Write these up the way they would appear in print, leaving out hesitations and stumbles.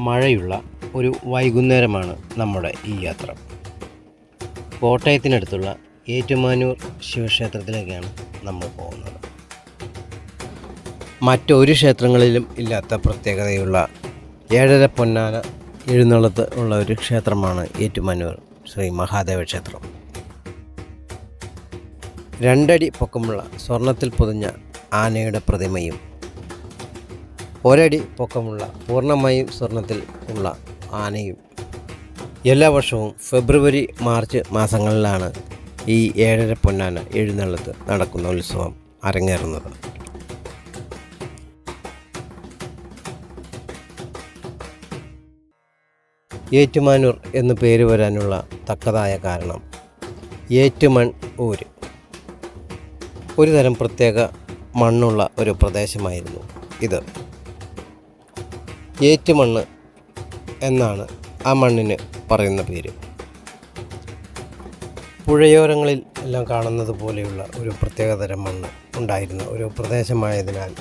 മഴയുള്ള ഒരു വൈകുന്നേരമാണ് നമ്മുടെ ഈ യാത്ര. കോട്ടയത്തിനടുത്തുള്ള ഏറ്റുമാനൂർ ശിവക്ഷേത്രത്തിലേക്കാണ് നമ്മൾ പോകുന്നത്. മറ്റൊരു ക്ഷേത്രങ്ങളിലും ഇല്ലാത്ത പ്രത്യേകതയുള്ള 7.5 പൊന്നാന എഴുന്നള്ളത്ത് ഉള്ള ഒരു ക്ഷേത്രമാണ് ഏറ്റുമാനൂർ ശ്രീ മഹാദേവ ക്ഷേത്രം. 2 അടി പൊക്കമുള്ള സ്വർണത്തിൽ പൊതിഞ്ഞ ആനയുടെ പ്രതിമയും 1 അടി പൊക്കമുള്ള പൂർണ്ണമായും സ്വർണത്തിൽ ഉള്ള ആനയും എല്ലാ വർഷവും ഫെബ്രുവരി മാർച്ച് മാസങ്ങളിലാണ് ഈ 7.5 പൊന്നാന എഴുന്നള്ളത്ത് നടക്കുന്ന ഉത്സവം അരങ്ങേറുന്നത്. ഏറ്റുമാനൂർ എന്ന് പേര് വരാനുള്ള തക്കതായ കാരണം ഏറ്റുമൺ ഊര്, ഒരു തരം പ്രത്യേക മണ്ണുള്ള ഒരു പ്രദേശമായിരുന്നു ഇത്. ഏറ്റുമണ്ണ് എന്നാണ് ആ മണ്ണിന് പറയുന്ന പേര്. പുഴയോരങ്ങളിൽ എല്ലാം കാണുന്നത് പോലെയുള്ള ഒരു പ്രത്യേകതരം മണ്ണ് ഉണ്ടായിരുന്ന ഒരു പ്രദേശമായതിനാൽ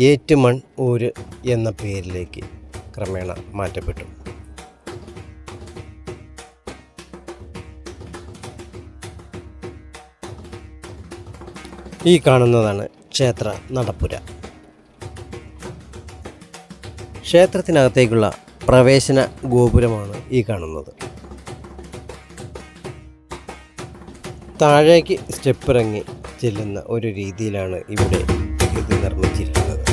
ഏറ്റുമൺ ഊര് എന്ന പേരിലേക്ക് ക്രമേണ മാറ്റപ്പെട്ടു. ഈ കാണുന്നതാണ് ക്ഷേത്ര നടപ്പുര. ക്ഷേത്രത്തിനകത്തേക്കുള്ള പ്രവേശന ഗോപുരമാണ് ഈ കാണുന്നത്. താഴേക്ക് സ്റ്റെപ്പ് ഇറങ്ങി ചെല്ലുന്ന ഒരു രീതിയിലാണ് ഇവിടെ ഇത് നിർമ്മിച്ചിരിക്കുന്നത്.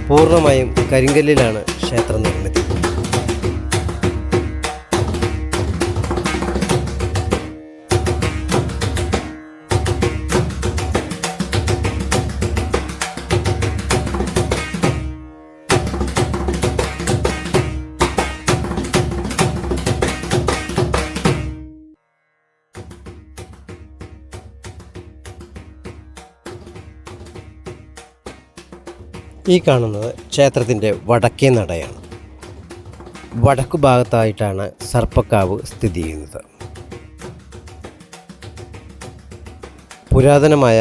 പൂർണ്ണമായും കരിങ്കല്ലിലാണ് ക്ഷേത്ര നിർമ്മിതി. ഈ കാണുന്നത് ക്ഷേത്രത്തിൻ്റെ വടക്കേ നടയാണ്. വടക്കു ഭാഗത്തായിട്ടാണ് സർപ്പക്കാവ് സ്ഥിതി ചെയ്യുന്നത്. പുരാതനമായ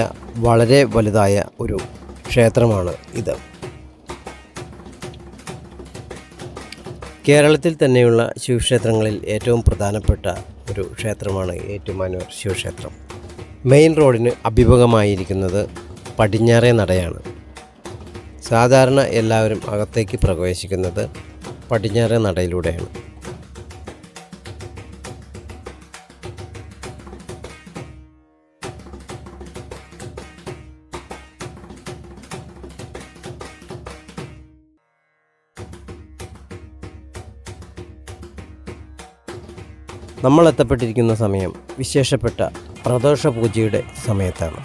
വളരെ വലുതായ ഒരു ക്ഷേത്രമാണ് ഇത്. കേരളത്തിൽ തന്നെയുള്ള ശിവക്ഷേത്രങ്ങളിൽ ഏറ്റവും പ്രധാനപ്പെട്ട ഒരു ക്ഷേത്രമാണ് ഏറ്റുമാനൂർ ശിവക്ഷേത്രം. മെയിൻ റോഡിന് അഭിമുഖമായിരിക്കുന്നത് പടിഞ്ഞാറേ നടയാണ്. സാധാരണ എല്ലാവരും അകത്തേക്ക് പ്രവേശിക്കുന്നത് പടിഞ്ഞാറേ നടയിലൂടെയാണ്. നമ്മൾ എത്തപ്പെട്ടിരിക്കുന്ന സമയം വിശേഷപ്പെട്ട പ്രദോഷ പൂജയുടെ സമയത്താണ്.